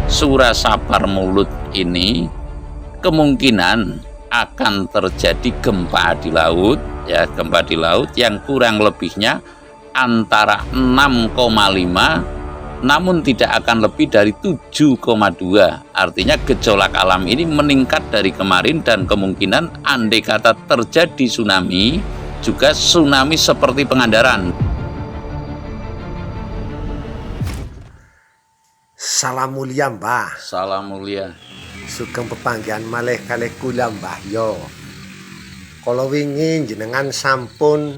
Surah Sapar Maulud ini kemungkinan akan terjadi gempa di laut, ya, gempa di laut yang kurang lebihnya antara 6,5 namun tidak akan lebih dari 7,2. Artinya gejolak alam ini meningkat dari kemarin, dan kemungkinan andai kata terjadi tsunami, juga tsunami seperti Pangandaran. Salam mulia Mbah. Salam mulia. Sugeng pepanggihan malih kalih kula Mbah Yo. Kala wingi jenengan sampun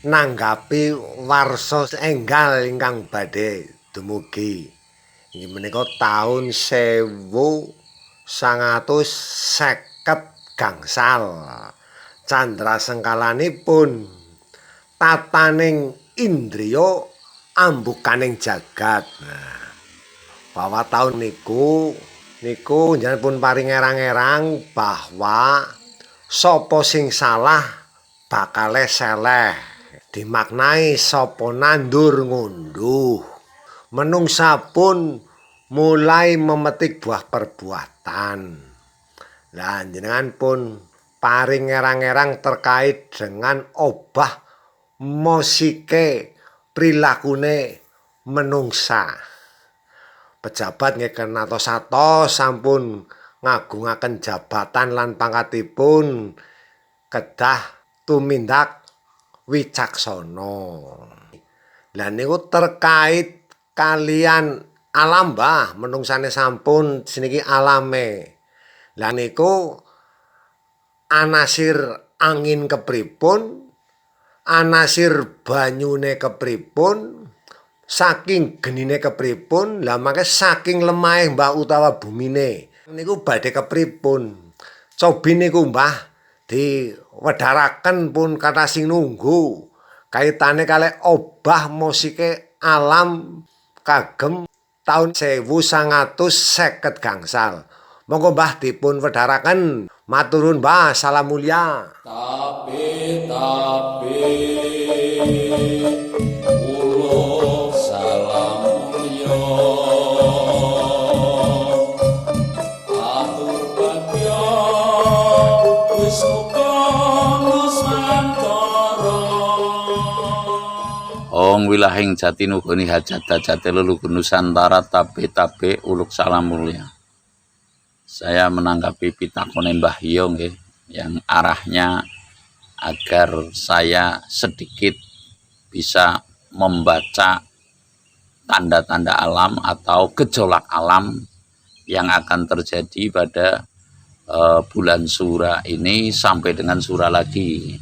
nanggapi warsa enggal ingkang badhe dumugi. Inggih menika taun 1950 gangsal. Candra sengkalanipun tataning indriya ambukaning jagat. Bahwa tahun niku njenengan pun paring erang-erang bahwa sapa sing salah bakale seleh, dimaknai sapa nandur ngunduh. Menungsa pun mulai memetik buah perbuatan. Lah jenengan pun paring erang-erang terkait dengan obah mosike prilakune menungsa. Pejabat ngeken atos-atos sampun ngagungaken jabatan lan pangkatipun kedah tumindak wicaksana. Lah niku terkait kalian alam Mbah, menungsane sampun siniki alame. Lah niku anasir angin kepripun, anasir banyune kepripun, saking genine kepripun, lah mangke saking lemahe Mbah utawa bumine niku badhe kepripun. Cobi niku Mbah diwedharaken pun kata sing nunggu kaitane kalih obah musike alam kagem taun 1950 gangsal. Monggo Mbah dipun wedharaken. Maturun Mbah, salam mulia. Tapi uluk salam mulia, atur bagya wis kono santara. Om wilahing jati nugoni hajat-hajate leluhur Nusantara. Tabe uluk salam mulia. Saya menanggapi pitakone Mbah Yo nggih, yang arahnya agar saya sedikit bisa membaca tanda-tanda alam atau gejolak alam yang akan terjadi pada bulan Sura ini sampai dengan Sura lagi.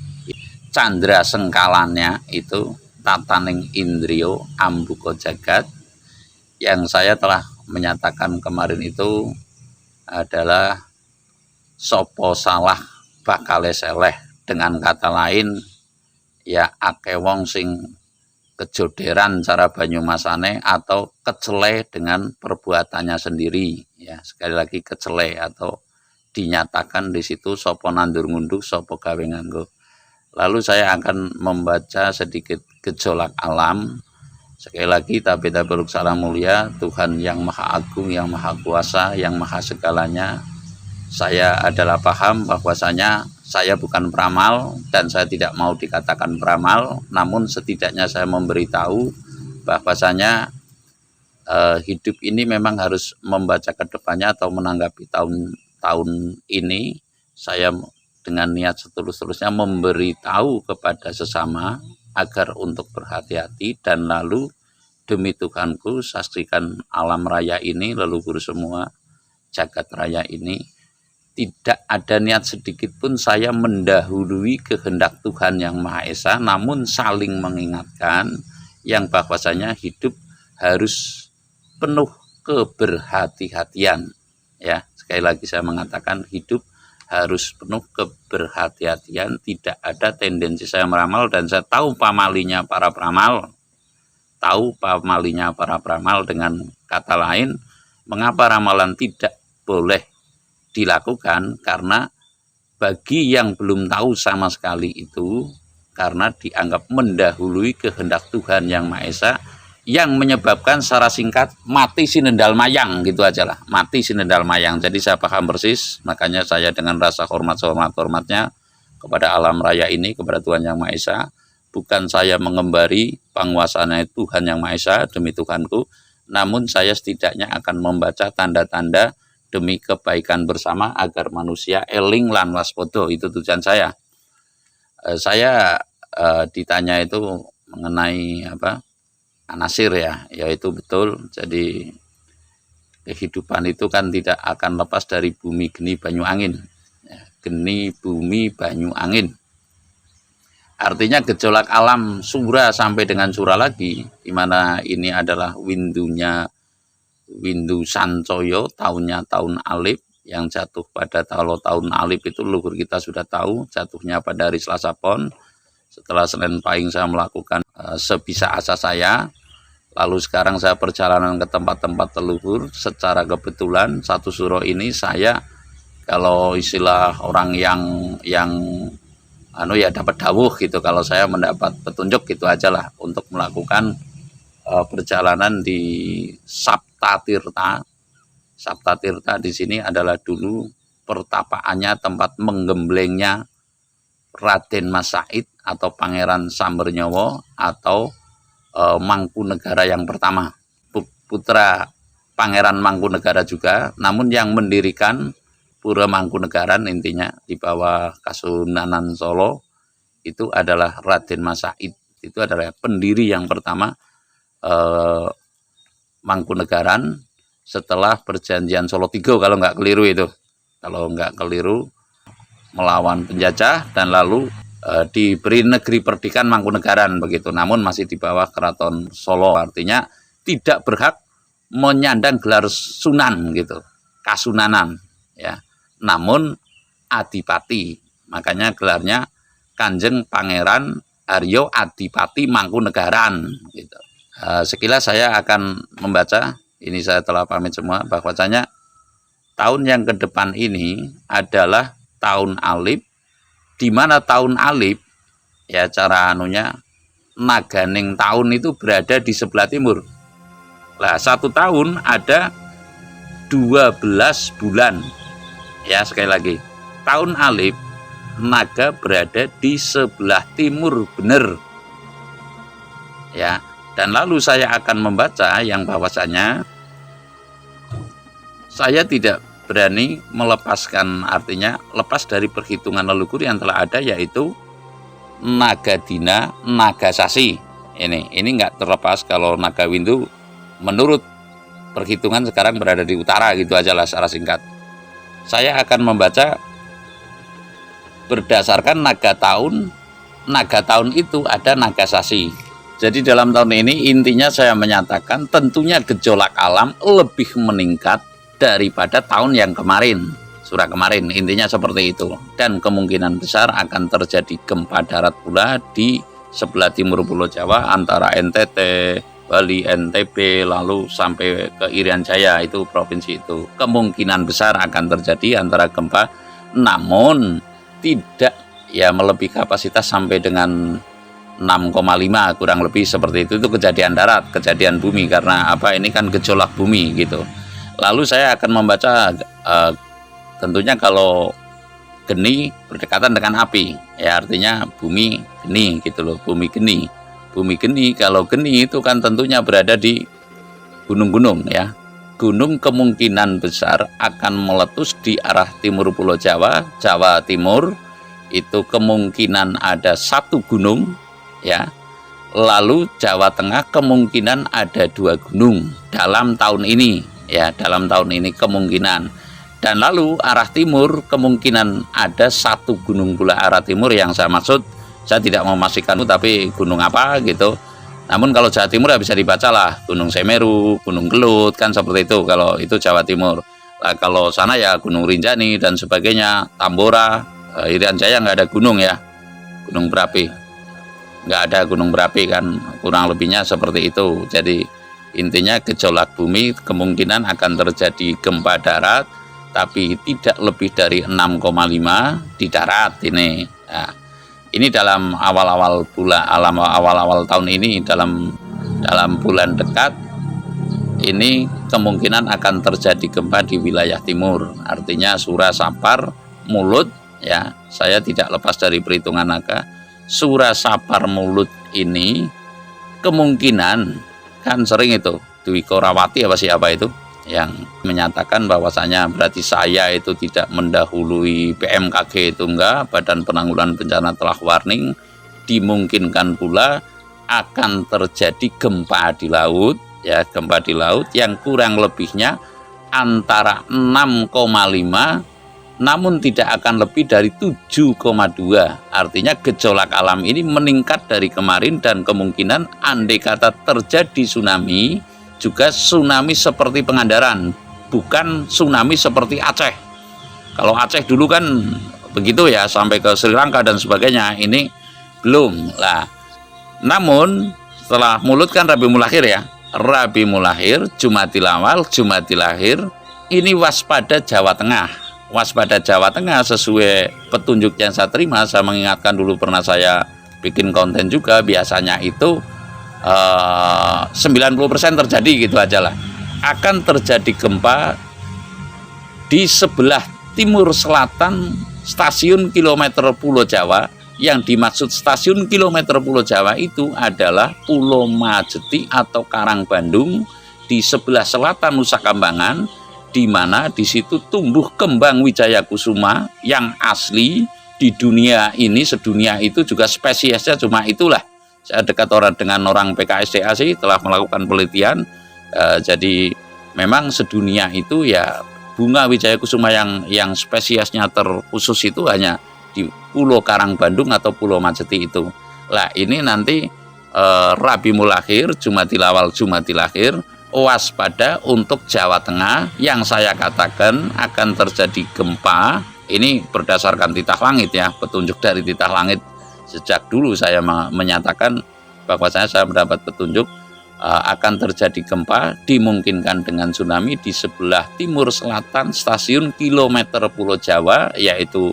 Candra sengkalannya itu tataning indriyo ambuka jagat, yang saya telah menyatakan kemarin itu adalah sopo salah bakale seleh. Dengan kata lain, ya akeh wong sing kejoderan cara banyumasane atau kecele dengan perbuatannya sendiri, ya sekali lagi kecele atau dinyatakan di situ sopo nandur ngunduh sopo gawe nganggo. Lalu saya akan membaca sedikit gejolak alam. Sekali lagi tabe uluk salam mulia, Tuhan yang maha agung, yang maha kuasa, yang maha segalanya. Saya adalah paham bahwasanya saya bukan peramal dan saya tidak mau dikatakan peramal, namun setidaknya saya memberitahu bahwasanya hidup ini memang harus membaca ke depannya atau menanggapi tahun ini. Saya dengan niat setulus-tulusnya memberitahu kepada sesama agar untuk berhati-hati, dan lalu demi Tuhanku saksikan alam raya ini, leluhur semua jagat raya ini, tidak ada niat sedikit pun saya mendahului kehendak Tuhan yang Maha Esa, namun saling mengingatkan yang bahwasanya hidup harus penuh keberhati-hatian. Ya, sekali lagi saya mengatakan hidup harus penuh keberhati-hatian. Tidak ada tendensi saya meramal, dan saya tahu pamalinya para peramal. Dengan kata lain, mengapa ramalan tidak boleh dilakukan? Karena bagi yang belum tahu sama sekali itu, karena dianggap mendahului kehendak Tuhan yang Maha Esa, yang menyebabkan secara singkat mati Sinendal Mayang, gitu aja lah, mati Sinendal Mayang. Jadi saya paham persis, makanya saya dengan rasa hormatnya kepada alam raya ini, kepada Tuhan Yang Maha Esa, bukan saya mengembari penguasaannya Tuhan Yang Maha Esa demi Tuhanku, namun saya setidaknya akan membaca tanda-tanda demi kebaikan bersama agar manusia eling lan waspada. Itu tujuan saya. Saya ditanya itu mengenai apa? Anasir ya, yaitu betul. Jadi kehidupan itu kan tidak akan lepas dari bumi, geni, banyu, angin. Geni, bumi, banyu, angin. Artinya gejolak alam sura sampai dengan sura lagi, di mana ini adalah windunya windu Sancoyo, tahunnya tahun Alif, yang jatuh pada tahun Alif itu leluhur kita sudah tahu, jatuhnya pada hari Selasa Pon. Setelah Senin Pahing saya melakukan sebisa asa saya. Lalu sekarang saya perjalanan ke tempat-tempat leluhur. Secara kebetulan satu suro ini saya, kalau istilah orang yang dapat dawuh gitu, kalau saya mendapat petunjuk gitu aja lah untuk melakukan perjalanan di Saptatirta. Saptatirta di sini adalah dulu pertapaannya, tempat menggemblengnya Raden Mas Said atau Pangeran Sambernyowo atau Mangkunegara yang pertama, putra Pangeran Mangkunegara juga, namun yang mendirikan Pura Mangkunegaran intinya di bawah Kasunanan Solo itu adalah Raden Mas Said. Itu adalah pendiri yang pertama Mangkunegaran setelah perjanjian Solo Tigo, kalau nggak keliru itu. Kalau nggak keliru, melawan penjajah dan lalu diberi negeri perdikan Mangkunegaran begitu, namun masih di bawah Keraton Solo, artinya tidak berhak menyandang gelar Sunan gitu, Kasunanan ya, namun Adipati, makanya gelarnya Kanjeng Pangeran Haryo Adipati Mangkunegaran gitu. Sekilas saya akan membaca, ini saya telah pamit semua, bahwasanya tahun yang ke depan ini adalah tahun Alif, di mana tahun Alif ya cara anunya naganing tahun itu berada di sebelah timur. Lah satu tahun ada 12 bulan. Ya sekali lagi, tahun Alif naga berada di sebelah timur benar. Ya, dan lalu saya akan membaca yang bahwasanya saya tidak berani melepaskan, artinya lepas dari perhitungan leluhur yang telah ada, yaitu Nagadina, Nagasasi. Ini nggak terlepas kalau Naga Windu menurut perhitungan sekarang berada di utara, gitu aja lah secara singkat. Saya akan membaca berdasarkan naga tahun itu ada Nagasasi. Jadi dalam tahun ini intinya saya menyatakan tentunya gejolak alam lebih meningkat daripada tahun yang kemarin, surah kemarin, intinya seperti itu. Dan kemungkinan besar akan terjadi gempa darat pula di sebelah timur Pulau Jawa, antara NTT, Bali, NTB, lalu sampai ke Irian Jaya, itu provinsi itu. Kemungkinan besar akan terjadi antara gempa, namun tidak ya melebihi kapasitas sampai dengan 6,5 kurang lebih seperti itu kejadian darat, kejadian bumi, karena apa, ini kan gejolak bumi gitu. Lalu saya akan membaca tentunya kalau geni berdekatan dengan api, ya artinya bumi geni gitu loh, bumi geni. Bumi geni, kalau geni itu kan tentunya berada di gunung-gunung ya. Gunung kemungkinan besar akan meletus di arah timur Pulau Jawa, Jawa Timur. Itu kemungkinan ada satu gunung ya. Lalu Jawa Tengah kemungkinan ada 2 gunung dalam tahun ini. Ya, dalam tahun ini kemungkinan. Dan lalu arah timur kemungkinan ada 1 gunung pula arah timur, yang saya maksud saya tidak memastikan tapi gunung apa gitu. Namun kalau Jawa Timur ya bisa dibaca lah Gunung Semeru, Gunung Gelut, kan seperti itu kalau itu Jawa Timur. Nah, kalau sana ya Gunung Rinjani dan sebagainya, Tambora, Irian Jaya nggak ada gunung ya, gunung berapi nggak ada gunung berapi kan, kurang lebihnya seperti itu. Jadi intinya gejolak bumi kemungkinan akan terjadi gempa darat, tapi tidak lebih dari 6,5 di darat ini. Nah, ini dalam awal-awal tahun ini, dalam dalam bulan dekat ini kemungkinan akan terjadi gempa di wilayah timur. Artinya Sura, Sapar, Mulut, ya, saya tidak lepas dari perhitungan angka. Sura, Sapar, Mulut ini kemungkinan, kan sering itu Dwi Korawati apa siapa itu yang menyatakan bahwasanya berarti saya itu tidak mendahului BMKG, itu enggak, Badan Penanggulangan Bencana telah warning, dimungkinkan pula akan terjadi gempa di laut, ya, gempa di laut yang kurang lebihnya antara 6,5 namun tidak akan lebih dari 7,2. Artinya gejolak alam ini meningkat dari kemarin, dan kemungkinan andai kata terjadi tsunami, juga tsunami seperti Pangandaran, bukan tsunami seperti Aceh. Kalau Aceh dulu kan begitu ya, sampai ke Sri Lanka dan sebagainya, ini belum lah. Namun setelah Mulut kan Rabiul Akhir ya, Rabiul Akhir, Jumatil Awal, Jumatil Akhir, ini waspada Jawa Tengah. Waspada Jawa Tengah sesuai petunjuk yang saya terima. Saya mengingatkan dulu, pernah saya bikin konten juga, biasanya itu 90% terjadi gitu aja lah. Akan terjadi gempa di sebelah timur selatan stasiun kilometer Pulau Jawa. Yang dimaksud stasiun kilometer Pulau Jawa itu adalah Pulau Majeti atau Karang Bandung, di sebelah selatan Nusa Kambangan, di mana di situ tumbuh kembang Wijaya Kusuma yang asli di dunia ini, sedunia itu juga spesiesnya cuma itulah. Saya dekat dengan orang PKSDA sih, telah melakukan penelitian, jadi memang sedunia itu ya bunga Wijaya Kusuma yang spesiesnya terkhusus itu hanya di Pulau Karang Bandung atau Pulau Majeti itu. Lah ini nanti Rabiul Akhir, Jumatil Awal, Jumatil Akhir, waspada untuk Jawa Tengah. Yang saya katakan akan terjadi gempa ini berdasarkan titah langit ya, petunjuk dari titah langit. Sejak dulu saya menyatakan bahwa saya mendapat petunjuk akan terjadi gempa, dimungkinkan dengan tsunami di sebelah timur selatan stasiun kilometer Pulau Jawa, yaitu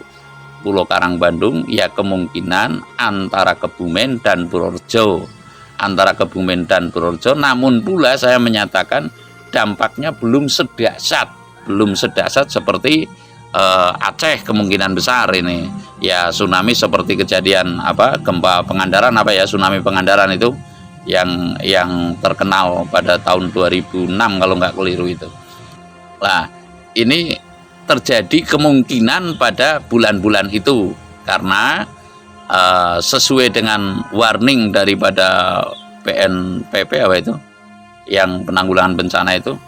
Pulau Karang Bandung, ya kemungkinan antara Kebumen dan Purworejo. Antara Kebumen dan Purworejo, namun pula saya menyatakan dampaknya belum sedahsyat seperti Aceh, kemungkinan besar ini ya tsunami seperti kejadian gempa Pangandaran tsunami Pangandaran itu yang terkenal pada tahun 2006 kalau nggak keliru itu. Nah ini terjadi kemungkinan pada bulan-bulan itu karena sesuai dengan warning daripada BNPB yang penanggulangan bencana itu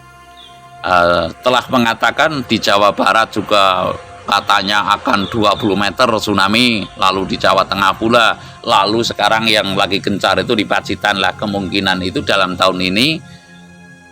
telah mengatakan di Jawa Barat juga katanya akan 20 meter tsunami, lalu di Jawa Tengah pula, lalu sekarang yang lagi gencar itu di Pacitan. Lah kemungkinan itu dalam tahun ini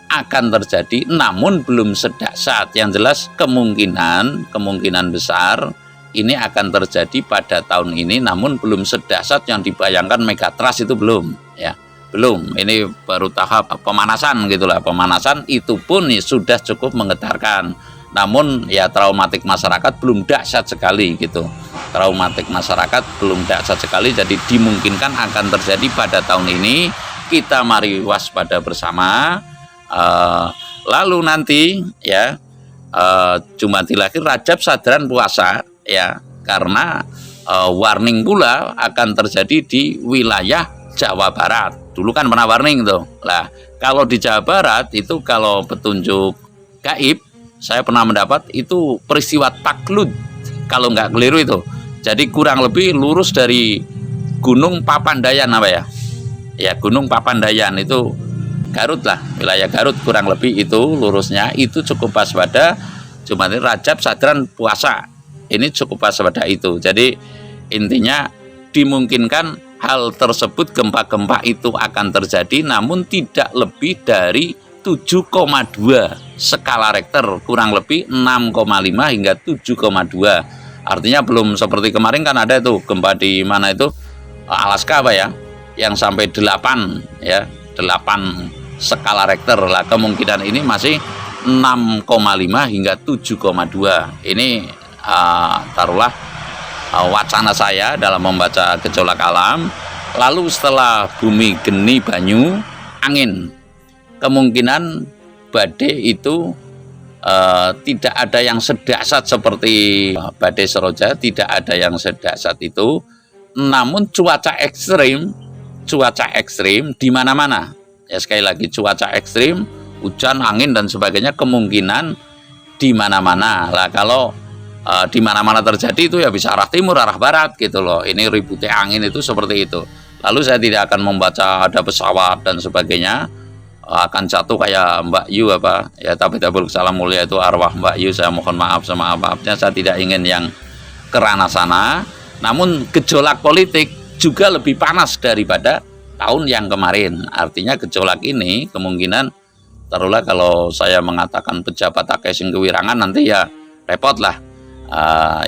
akan terjadi, namun belum sedahsyat. Yang jelas kemungkinan besar ini akan terjadi pada tahun ini, namun belum sedahsyat yang dibayangkan Megatrust itu belum ya, belum. Ini baru tahap pemanasan gitulah. Pemanasan itu pun sudah cukup menggetarkan, namun ya traumatik masyarakat belum dahsyat sekali gitu. Traumatik masyarakat belum dahsyat sekali, jadi dimungkinkan akan terjadi pada tahun ini. Kita mari waspada bersama. Lalu nanti ya Jumatil Akhir, Rajab, Sadran, puasa ya, karena warning pula akan terjadi di wilayah Jawa Barat. Dulu kan pernah warning tuh. Lah kalau di Jawa Barat itu, kalau petunjuk gaib saya pernah mendapat itu peristiwa taklud kalau nggak keliru itu. Jadi kurang lebih lurus dari Gunung Papandayan ya Gunung Papandayan itu Garut lah, wilayah Garut kurang lebih itu lurusnya. Itu cukup pas pada Jumatil, Rajab, Sadran, puasa. Ini cukup pas pada itu. Jadi intinya dimungkinkan hal tersebut, gempa-gempa itu akan terjadi, namun tidak lebih dari 7,2 skala Richter, kurang lebih 6,5 hingga 7,2. Artinya belum seperti kemarin kan ada itu gempa di mana itu Alaska yang sampai 8 ya, 8 skala Richter. Lah kemungkinan ini masih 6,5 hingga 7,2. Ini taruhlah wacana saya dalam membaca gejolak alam. Lalu setelah bumi geni banyu angin. Kemungkinan badai itu tidak ada yang sedahsyat seperti badai Seroja, tidak ada yang sedahsyat itu. Namun cuaca ekstrim di mana-mana. Ya sekali lagi cuaca ekstrim, hujan, angin dan sebagainya kemungkinan di mana-mana. Lah kalau di mana-mana terjadi itu ya bisa arah timur, arah barat gitu loh. Ini ributnya angin itu seperti itu. Lalu saya tidak akan membaca ada pesawat dan sebagainya akan jatuh kayak Mbak Yu apa ya, tapi tabul salam mulia itu arwah Mbak Yu, saya mohon maaf semaaf-maafnya, saya tidak ingin yang kerana sana. Namun gejolak politik juga lebih panas daripada tahun yang kemarin. Artinya gejolak ini kemungkinan taruhlah kalau saya mengatakan pejabat akeh sing kewirangan nanti ya repot lah.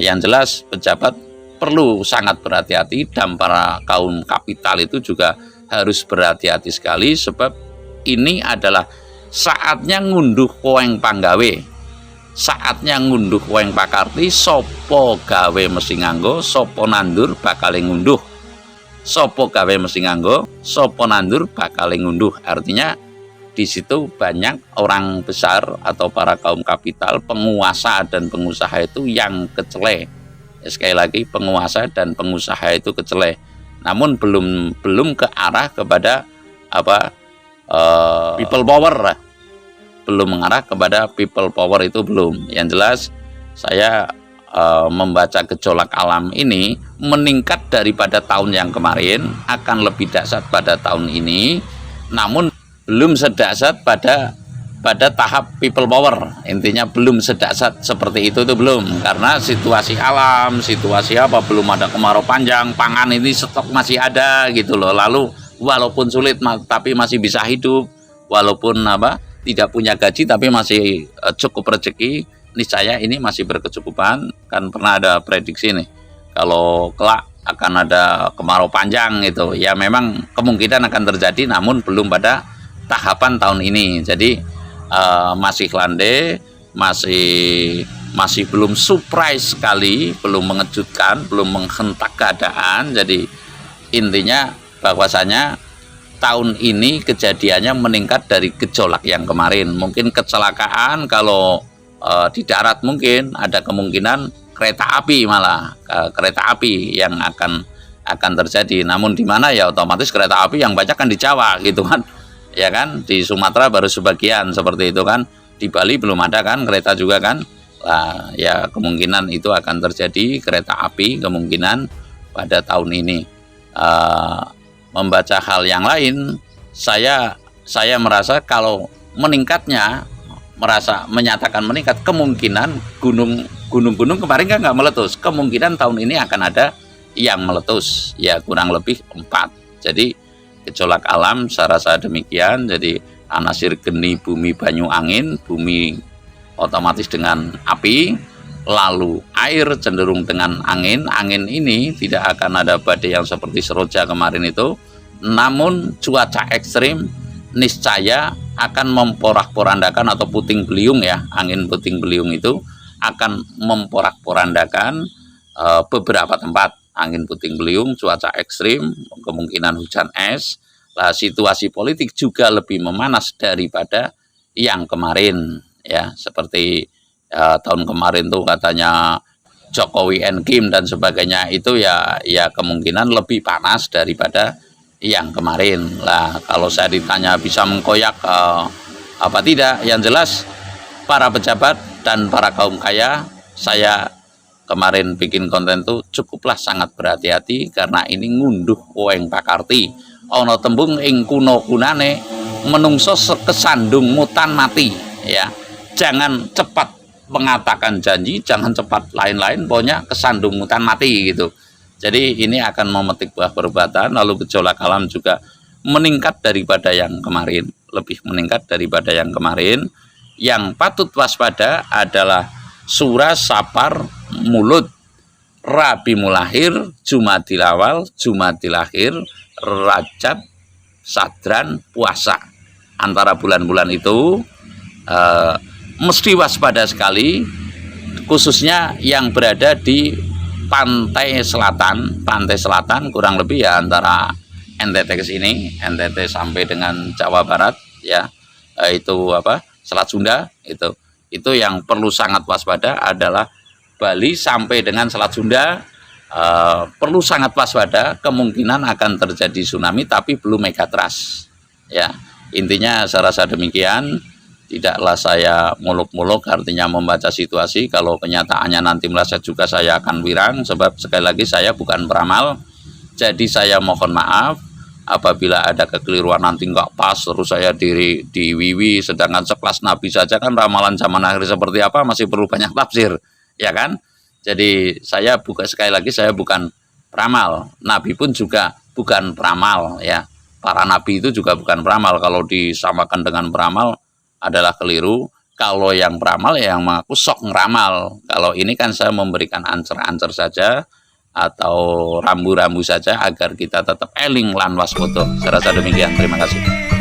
Yang jelas pejabat perlu sangat berhati-hati dan para kaum kapital itu juga harus berhati-hati sekali, sebab ini adalah saatnya ngunduh koeng panggawe, saatnya ngunduh koeng pakarti. Sopo gawe mesti nganggo, sopo nandur bakal ngunduh. Sopo gawe mesti nganggo, sopo nandur bakal ngunduh. Artinya di situ banyak orang besar atau para kaum kapital, penguasa dan pengusaha itu yang kecele. Sekali lagi, penguasa dan pengusaha itu kecele. Namun belum ke arah kepada people power, belum mengarah kepada people power itu belum. Yang jelas saya membaca gejolak alam ini meningkat daripada tahun yang kemarin, akan lebih dahsyat pada tahun ini, namun belum sedahsyat pada tahap people power. Intinya belum sedahsyat seperti itu belum, karena situasi alam, situasi belum ada kemarau panjang, pangan ini stok masih ada gitu loh. Lalu walaupun sulit tapi masih bisa hidup, walaupun tidak punya gaji tapi masih cukup rezeki, niscaya ini masih berkecukupan. Kan pernah ada prediksi nih kalau kelak akan ada kemarau panjang gitu ya, memang kemungkinan akan terjadi namun belum pada tahapan tahun ini. Jadi masih landai, masih belum surprise sekali, belum mengejutkan, belum menghentak keadaan. Jadi intinya bahwasanya tahun ini kejadiannya meningkat dari gejolak yang kemarin. Mungkin kecelakaan kalau di darat mungkin ada kemungkinan kereta api, malah kereta api yang akan terjadi. Namun di mana ya otomatis kereta api yang banyak kan di Jawa gitu kan. Ya kan, di Sumatera baru sebagian seperti itu kan. Di Bali belum ada kan kereta juga kan. Lah ya kemungkinan itu akan terjadi kereta api kemungkinan pada tahun ini. Membaca hal yang lain, saya merasa kalau meningkatnya, menyatakan meningkat, kemungkinan gunung-gunung kemarin kan nggak meletus, kemungkinan tahun ini akan ada yang meletus ya, kurang lebih 4. Jadi gejolak alam saya rasa demikian. Jadi anasir geni, bumi, banyu, angin. Bumi otomatis dengan api, lalu air cenderung dengan angin. Angin ini tidak akan ada badai yang seperti Seroja kemarin itu, namun cuaca ekstrim niscaya akan memporak-porandakan atau puting beliung ya, angin puting beliung itu akan memporak-porandakan beberapa tempat. Angin puting beliung, cuaca ekstrim, kemungkinan hujan es. Lah situasi politik juga lebih memanas daripada yang kemarin ya, seperti tahun kemarin tuh katanya Jokowi and Kim dan sebagainya, itu ya kemungkinan lebih panas daripada yang kemarin. Lah kalau saya ditanya bisa mengkoyak apa tidak, yang jelas para pejabat dan para kaum kaya, saya kemarin bikin konten tuh cukuplah sangat berhati-hati, karena ini ngunduh koeng pakarti. Ono tembung ing kuno kunane, menungso kesandung mutan mati ya. Jangan cepat mengatakan janji, jangan cepat lain-lain, pokoknya kesandung mutan mati gitu. Jadi ini akan memetik buah perbuatan. Lalu gejolak alam juga meningkat daripada yang kemarin, lebih meningkat daripada yang kemarin. Yang patut waspada adalah Sura, Sapar, Mulut, Rabi Mulahir, Jumadil Awal, Jumadil Akhir, Rajab, Sadran, Puasa. Antara bulan-bulan itu mesti waspada sekali, khususnya yang berada di pantai selatan kurang lebih ya antara NTT ke sini, NTT sampai dengan Jawa Barat ya, itu apa, Selat Sunda, itu yang perlu sangat waspada adalah Bali sampai dengan Selat Sunda. Perlu sangat waspada, kemungkinan akan terjadi tsunami tapi belum megatrust ya. Intinya saya rasa demikian. Tidaklah saya muluk-muluk, artinya membaca situasi. Kalau kenyataannya nanti meleset juga saya akan wirang, sebab sekali lagi saya bukan peramal. Jadi saya mohon maaf apabila ada kekeliruan nanti nggak pas terus saya diwiwi, sedangkan sekelas Nabi saja kan ramalan zaman akhir seperti apa masih perlu banyak tafsir ya kan. Jadi saya sekali lagi saya bukan peramal, Nabi pun juga bukan peramal ya. Para nabi itu juga bukan peramal. Kalau disamakan dengan peramal adalah keliru. Kalau yang peramal ya yang mengaku sok ngeramal. Kalau ini kan saya memberikan ancer-ancer saja atau rambu-rambu saja agar kita tetap eling lan waspada. Saya rasa demikian. Terima kasih.